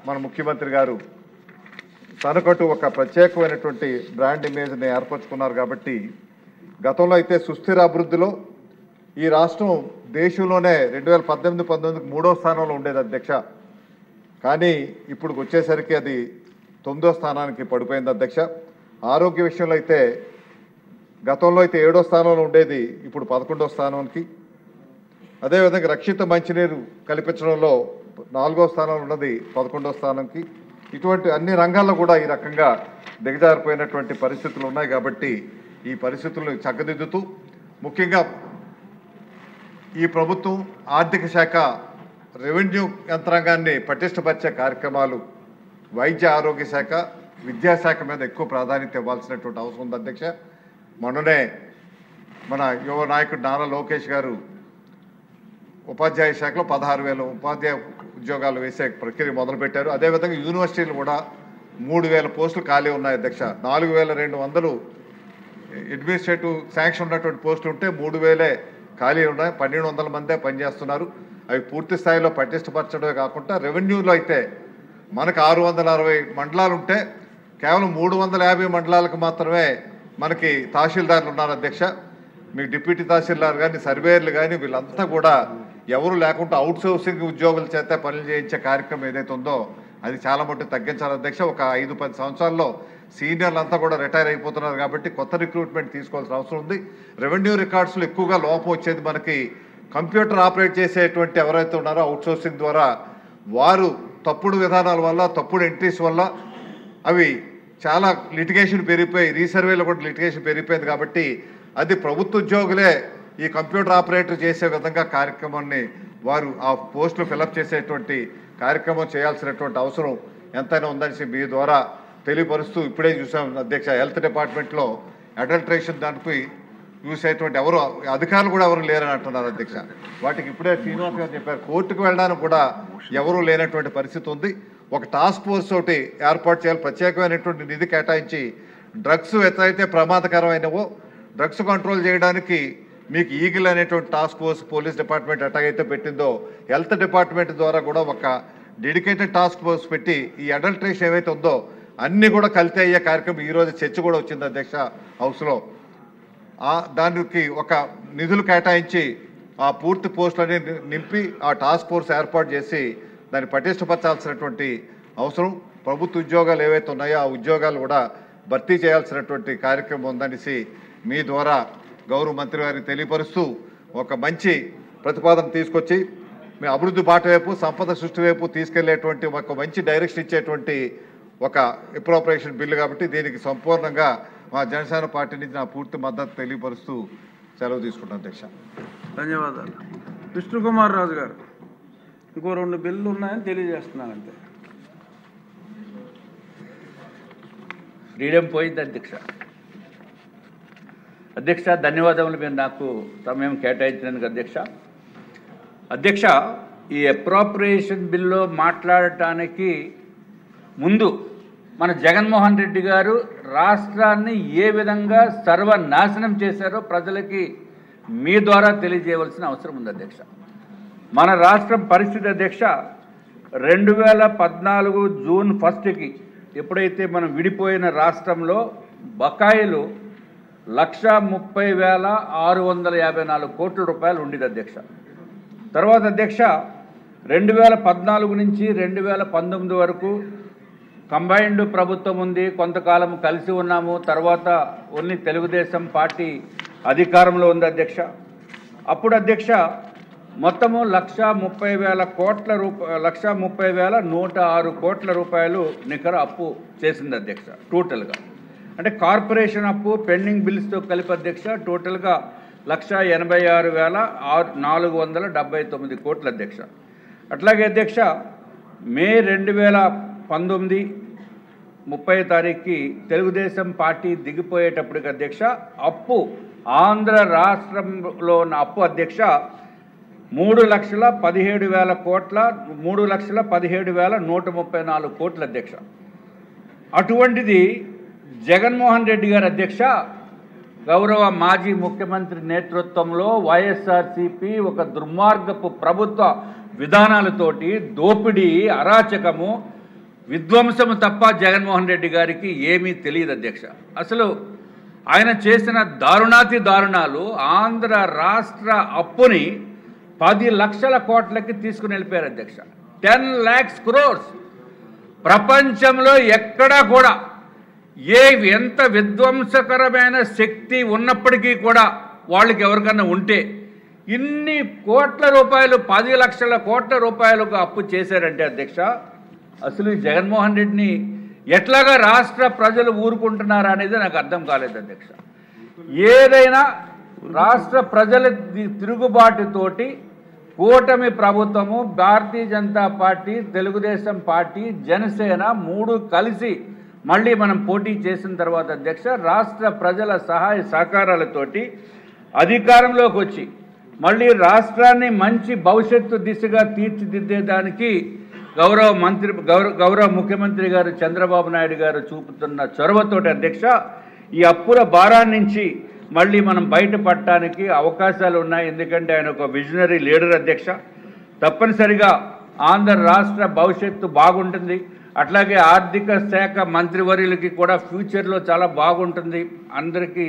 మన ముఖ్యమంత్రి గారు తనకంటూ ఒక ప్రత్యేకమైనటువంటి బ్రాండ్ ఇమేజ్ని ఏర్పరచుకున్నారు. కాబట్టి గతంలో అయితే సుస్థిర అభివృద్ధిలో ఈ రాష్ట్రం దేశంలోనే 2018-19 మూడో స్థానంలో ఉండేది అధ్యక్ష. కానీ ఇప్పుడు వచ్చేసరికి అది 9వ స్థానానికి పడిపోయింది అధ్యక్ష. ఆరోగ్య విషయంలో అయితే గతంలో అయితే 7వ స్థానంలో ఉండేది, ఇప్పుడు 11వ స్థానానికి. అదేవిధంగా రక్షిత మంచినీరు కల్పించడంలో 4వ స్థానంలో ఉన్నది 11వ స్థానంకి. ఇటువంటి అన్ని రంగాల్లో కూడా ఈ రకంగా దిగజారిపోయినటువంటి పరిస్థితులు ఉన్నాయి. కాబట్టి ఈ పరిస్థితులను చక్కదిద్దుతూ ముఖ్యంగా ఈ ప్రభుత్వం ఆర్థిక శాఖ రెవెన్యూ యంత్రాంగాన్ని పటిష్టపరిచే కార్యక్రమాలు, వైద్య ఆరోగ్య శాఖ, విద్యాశాఖ మీద ఎక్కువ ప్రాధాన్యత ఇవ్వాల్సినటువంటి అవసరం ఉంది అధ్యక్ష. మొన్ననే మన యువ నాయకుడు నారా లోకేష్ గారు ఉపాధ్యాయ శాఖలో 16,000 ఉపాధ్యాయ ఉద్యోగాలు వేసే ప్రక్రియ మొదలుపెట్టారు. అదేవిధంగా యూనివర్సిటీలు కూడా 3,000 పోస్టులు ఖాళీ ఉన్నాయి అధ్యక్ష. 4,200 అడ్మినిస్ట్రేటివ్ శాంక్షన్ ఉన్నటువంటి పోస్టులు ఉంటే 3,000 ఖాళీ ఉన్నాయి. 1,200 మందే పనిచేస్తున్నారు. అవి పూర్తి స్థాయిలో పటిష్టపరచడమే కాకుండా రెవెన్యూలో అయితే మనకు 660 మండలాలు ఉంటే కేవలం 350 మండలాలకు మాత్రమే మనకి తహసీల్దార్లు ఉన్నారు అధ్యక్ష. మీకు డిప్యూటీ తహసీల్దార్ కానీ సర్వేయర్లు కానీ వీళ్ళంతా కూడా ఎవరు లేకుండా అవుట్ సోర్సింగ్ ఉద్యోగుల చేత పనులు చేయించే కార్యక్రమం ఏదైతే ఉందో అది చాలా మటుకు తగ్గించాలి అధ్యక్ష. ఒక 5-10 సంవత్సరాల్లో సీనియర్లు అంతా కూడా రిటైర్ అయిపోతున్నారు. కాబట్టి కొత్త రిక్రూట్మెంట్ తీసుకోవాల్సిన అవసరం ఉంది. రెవెన్యూ రికార్డ్స్లో ఎక్కువగా లోపం వచ్చేది మనకి కంప్యూటర్ ఆపరేట్ చేసేటువంటి ఎవరైతే ఉన్నారో అవుట్ సోర్సింగ్ ద్వారా వారు తప్పుడు విధానాల వల్ల, తప్పుడు ఎంట్రీస్ వల్ల అవి చాలా లిటిగేషన్ పెరిగిపోయి, రీసర్వేలో కూడా లిటిగేషన్ పెరిగిపోయింది. కాబట్టి అది ప్రభుత్వ ఉద్యోగులే ఈ కంప్యూటర్ ఆపరేటర్ చేసే విధంగా కార్యక్రమాన్ని వారు ఆ పోస్టులు ఫిలప్ చేసేటువంటి కార్యక్రమం చేయాల్సినటువంటి అవసరం ఎంతైనా ఉందని మీ ద్వారా తెలియపరుస్తూ, ఇప్పుడే చూసాం అధ్యక్ష, హెల్త్ డిపార్ట్మెంట్లో అడల్ట్రేషన్ దానికి యూస్ అయ్యేటువంటి ఎవరు అధికారులు కూడా ఎవరు లేరని అంటున్నారు అధ్యక్ష. వాటికి ఇప్పుడే శ్రీనివాస్ గారు చెప్పారు, కోర్టుకు వెళ్ళడానికి కూడా ఎవరూ లేనటువంటి పరిస్థితి ఉంది. ఒక టాస్క్ ఫోర్స్ తోటి ఏర్పాటు చేయాలి, ప్రత్యేకమైనటువంటి నిధి కేటాయించి డ్రగ్స్ ఎట్లయితే ప్రమాదకరమైనవో డ్రగ్స్ కంట్రోల్ చేయడానికి మీకు ఈగిల్ అనేటువంటి టాస్క్ ఫోర్స్ పోలీస్ డిపార్ట్మెంట్ ఎట్లాగైతే పెట్టిందో హెల్త్ డిపార్ట్మెంట్ ద్వారా కూడా ఒక డెడికేటెడ్ టాస్క్ ఫోర్స్ పెట్టి ఈ అడల్ట్రేషన్ ఏవైతే ఉందో అన్నీ కూడా కలితే అయ్యే కార్యక్రమం ఈరోజు చర్చ కూడా వచ్చింది అధ్యక్ష హౌస్లో. దానికి ఒక నిధులు కేటాయించి ఆ పూర్తి పోస్టులని నింపి ఆ టాస్క్ ఫోర్స్ ఏర్పాటు చేసి దాన్ని పటిష్టపరచాల్సినటువంటి అవసరం. ప్రభుత్వ ఉద్యోగాలు ఏవైతే ఉన్నాయో ఆ ఉద్యోగాలు కూడా భర్తీ చేయాల్సినటువంటి కార్యక్రమం ఉందనేసి మీ ద్వారా గౌరవ మంత్రి గారికి తెలియపరుస్తూ ఒక మంచి ప్రతిపాదన తీసుకొచ్చి మీ అభివృద్ధి బాట వైపు, సంపద సృష్టి వైపు తీసుకెళ్లేటువంటి ఒక మంచి డైరెక్షన్ ఇచ్చేటువంటి ఒక అప్రోప్రియేషన్ బిల్లు. కాబట్టి దీనికి సంపూర్ణంగా మా జనసేన పార్టీ నుంచి నా పూర్తి మద్దతు తెలియపరుస్తూ సెలవు తీసుకుంటాను అధ్యక్ష. ధన్యవాదాలు. విష్ణుకుమార్ రాజు గారు ఇంకో 2 బిల్లు ఉన్నాయని తెలియజేస్తున్నాను అంతే. ఫ్రీడమ్ పోయింది అధ్యక్ష. అధ్యక్ష ధన్యవాదములు మీరు నాకు సమయం కేటాయించినందుకు అధ్యక్ష. అధ్యక్ష ఈ అప్రోప్రియేషన్ బిల్లో మాట్లాడటానికి ముందు మన జగన్మోహన్ రెడ్డి గారు రాష్ట్రాన్ని ఏ విధంగా సర్వనాశనం చేశారో ప్రజలకి మీ ద్వారా తెలియజేయవలసిన అవసరం ఉంది అధ్యక్ష. మన రాష్ట్రం పరిస్థితి అధ్యక్ష 2014 జూన్ 1కి ఎప్పుడైతే మనం విడిపోయిన రాష్ట్రంలో బకాయిలు 1,30,654 కోట్ల రూపాయలు ఉండేది అధ్యక్ష. తర్వాత అధ్యక్ష 2014 నుంచి 2019 వరకు కంబైన్డ్ ప్రభుత్వం ఉంది, కొంతకాలం కలిసి ఉన్నాము. తర్వాత ఓన్లీ తెలుగుదేశం పార్టీ అధికారంలో ఉంది అధ్యక్ష. అప్పుడు అధ్యక్ష మొత్తము 1,30,106 కోట్ల రూపాయలు నికర అప్పు చేసింది అధ్యక్ష టోటల్గా. అంటే కార్పొరేషన్ అప్పు పెండింగ్ బిల్స్తో కలిపి అధ్యక్ష టోటల్గా 1,86,479 కోట్ల అధ్యక్ష. అట్లాగే అధ్యక్ష మే 2019 30వ తారీఖుకి తెలుగుదేశం పార్టీ దిగిపోయేటప్పటికి అధ్యక్ష అప్పు ఆంధ్ర రాష్ట్రంలో ఉన్న అప్పు అధ్యక్ష 3,17,000 కోట్ల 3,17,134 కోట్ల అధ్యక్ష. అటువంటిది జగన్మోహన్ రెడ్డి గారు అధ్యక్ష గౌరవ మాజీ ముఖ్యమంత్రి నేతృత్వంలో వైఎస్ఆర్సీపీ ఒక దుర్మార్గపు ప్రభుత్వ విధానాలతోటి దోపిడీ, అరాచకము, విధ్వంసము తప్ప జగన్మోహన్ రెడ్డి గారికి ఏమీ తెలియదు అధ్యక్ష. అసలు ఆయన చేసిన దారుణాతి దారుణాలు ఆంధ్ర రాష్ట్ర అప్పుని 10 లక్షల కోట్లకి తీసుకుని వెళ్ళిపోయారు అధ్యక్ష. 10 lakhs crores. ప్రపంచంలో ఎక్కడా కూడా ఎంత విధ్వంసకరమైన శక్తి ఉన్నప్పటికీ కూడా వాళ్ళకి ఎవరికన్నా ఉంటే ఇన్ని కోట్ల రూపాయలు 10 లక్షల కోట్ల రూపాయలకు అప్పు చేశారంటే అధ్యక్ష, అసలు ఈ జగన్మోహన్ రెడ్డిని ఎట్లాగా రాష్ట్ర ప్రజలు ఊరుకుంటున్నారా అనేది నాకు అర్థం కాలేదు అధ్యక్ష. ఏదైనా రాష్ట్ర ప్రజల తిరుగుబాటుతోటి కూటమి ప్రభుత్వము, భారతీయ జనతా పార్టీ, తెలుగుదేశం పార్టీ, జనసేన 3 కలిసి మళ్ళీ మనం పోటీ చేసిన తర్వాత అధ్యక్ష, రాష్ట్ర ప్రజల సహాయ సహకారాలతోటి అధికారంలోకి వచ్చి మళ్ళీ రాష్ట్రాన్ని మంచి భవిష్యత్తు దిశగా తీర్చిదిద్దేదానికి గౌరవ ముఖ్యమంత్రి గారు చంద్రబాబు నాయుడు గారు చూపుతున్న చొరవతోటి అధ్యక్ష, ఈ అప్పుల భారాన్ని నుంచి మళ్ళీ మనం బయటపడటానికి అవకాశాలు ఉన్నాయి. ఎందుకంటే ఆయన ఒక విజనరీ లీడర్ అధ్యక్ష. తప్పనిసరిగా ఆంధ్ర రాష్ట్ర భవిష్యత్తు బాగుంటుంది. అట్లాగే ఆర్థిక శాఖ మంత్రివర్యులకి కూడా ఫ్యూచర్లో చాలా బాగుంటుంది. అందరికీ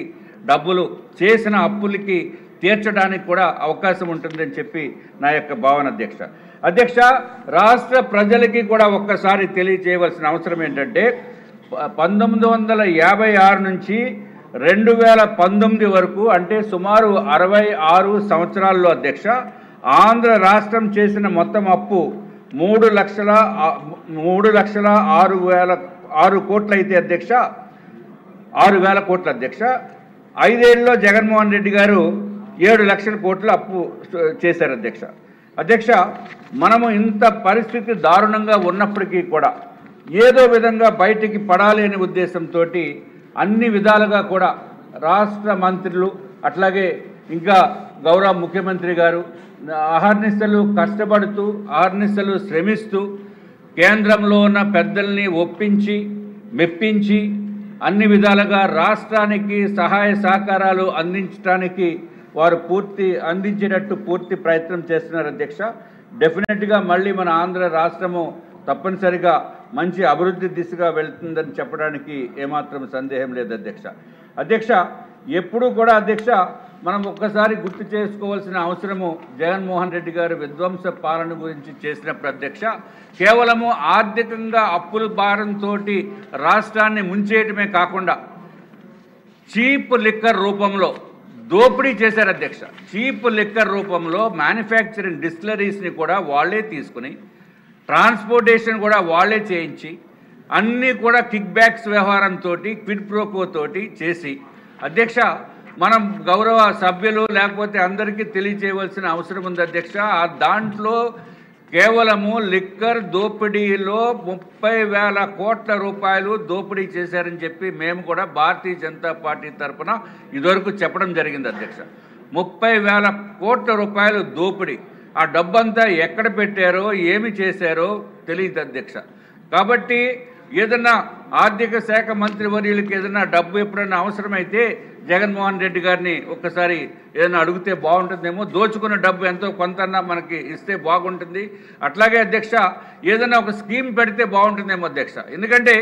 డబ్బులు చేసిన అప్పులకి తీర్చడానికి కూడా అవకాశం ఉంటుందని చెప్పి నా యొక్క భావన అధ్యక్ష. అధ్యక్ష, రాష్ట్ర ప్రజలకి కూడా ఒక్కసారి తెలియచేయవలసిన అవసరం ఏంటంటే 1956 నుంచి 2019 వరకు అంటే సుమారు 66 సంవత్సరాల్లో అధ్యక్ష, ఆంధ్ర రాష్ట్రం చేసిన మొత్తం అప్పు 3,06,000 కోట్లు అయితే అధ్యక్ష, 6,000 కోట్ల అధ్యక్ష. 5 ఏళ్ళలో జగన్మోహన్ రెడ్డి గారు 7 లక్షల కోట్ల అప్పు చేశారు అధ్యక్ష. అధ్యక్ష, మనము ఇంత పరిస్థితి దారుణంగా ఉన్నప్పటికీ కూడా ఏదో విధంగా బయటికి పడాలి అనే ఉద్దేశంతో అన్ని విధాలుగా కూడా రాష్ట్ర మంత్రులు అట్లాగే ఇంకా గౌరవ ముఖ్యమంత్రి గారు అహర్నిశలు కష్టపడుతూ అహర్నిశలు శ్రమిస్తూ కేంద్రంలో ఉన్న పెద్దల్ని ఒప్పించి మెప్పించి అన్ని విధాలుగా రాష్ట్రానికి సహాయ సహకారాలు అందించడానికి వారు అందించేటట్టు పూర్తి ప్రయత్నం చేస్తున్నారు అధ్యక్ష. డెఫినెట్గా మళ్ళీ మన ఆంధ్ర రాష్ట్రము తప్పనిసరిగా మంచి అభివృద్ధి దిశగా వెళ్తుందని చెప్పడానికి ఏమాత్రం సందేహం లేదు అధ్యక్ష. అధ్యక్ష, ఎప్పుడూ కూడా అధ్యక్ష మనం ఒక్కసారి గుర్తు చేసుకోవాల్సిన అవసరము జగన్మోహన్ రెడ్డి గారు విధ్వంస పాలన గురించి చేసినప్పుడు అధ్యక్ష, కేవలము ఆర్థికంగా అప్పుల భారంతో రాష్ట్రాన్ని ముంచేయటమే కాకుండా చీప్ లిక్కర్ రూపంలో దోపిడీ చేశారు అధ్యక్ష. చీప్ లిక్కర్ రూపంలో మ్యానుఫ్యాక్చరింగ్ డిస్టిలరీస్ని కూడా వాళ్ళే తీసుకుని ట్రాన్స్పోర్టేషన్ కూడా వాళ్ళే చేయించి అన్నీ కూడా కిక్ బ్యాక్స్ వ్యవహారంతో క్విడ్ ప్రోకో తోటి చేసి అధ్యక్ష, మనం గౌరవ సభ్యులు లేకపోతే అందరికీ తెలియజేయవలసిన అవసరం ఉంది అధ్యక్ష. దాంట్లో కేవలము లిక్కర్ దోపిడీలో 30,000 కోట్ల రూపాయలు దోపిడీ చేశారని చెప్పి మేము కూడా భారతీయ జనతా పార్టీ తరఫున ఇదివరకు చెప్పడం జరిగింది అధ్యక్ష. 30,000 కోట్ల రూపాయలు దోపిడీ. ఆ డబ్బంతా ఎక్కడ పెట్టారో ఏమి చేశారో తెలియదు అధ్యక్ష. కాబట్టి ఏదన్నా ఆర్థిక శాఖ మంత్రివర్యులకి ఏదైనా డబ్బు ఎప్పుడైనా అవసరమైతే జగన్మోహన్ రెడ్డి గారిని ఒక్కసారి ఏదైనా అడిగితే బాగుంటుందేమో. దోచుకున్న డబ్బు ఎంతో కొంతన్నా మనకి ఇస్తే బాగుంటుంది. అట్లాగే అధ్యక్ష, ఏదైనా ఒక స్కీమ్ పెడితే బాగుంటుందేమో అధ్యక్ష. ఎందుకంటే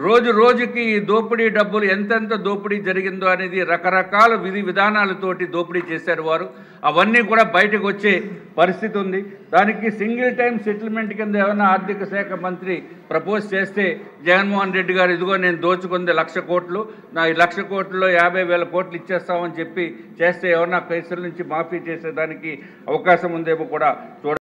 రోజు రోజుకి ఈ దోపిడీ డబ్బులు ఎంతెంత దోపిడీ జరిగిందో అనేది రకరకాల విధానాలతోటి దోపిడీ చేశారు వారు. అవన్నీ కూడా బయటకు వచ్చే పరిస్థితి ఉంది. దానికి సింగిల్ టైం సెటిల్మెంట్ కింద ఏమైనా ఆర్థిక శాఖ మంత్రి ప్రపోజ్ చేస్తే జగన్మోహన్ రెడ్డి గారు ఇదిగో నేను దోచుకుంది 1,00,000 కోట్లు, నా ఈ 1,00,000 కోట్లలో 50,000 కోట్లు ఇచ్చేస్తామని చెప్పి చేస్తే ఏమన్నా కేసుల నుంచి మాఫీ చేసేదానికి అవకాశం ఉందేమో కూడా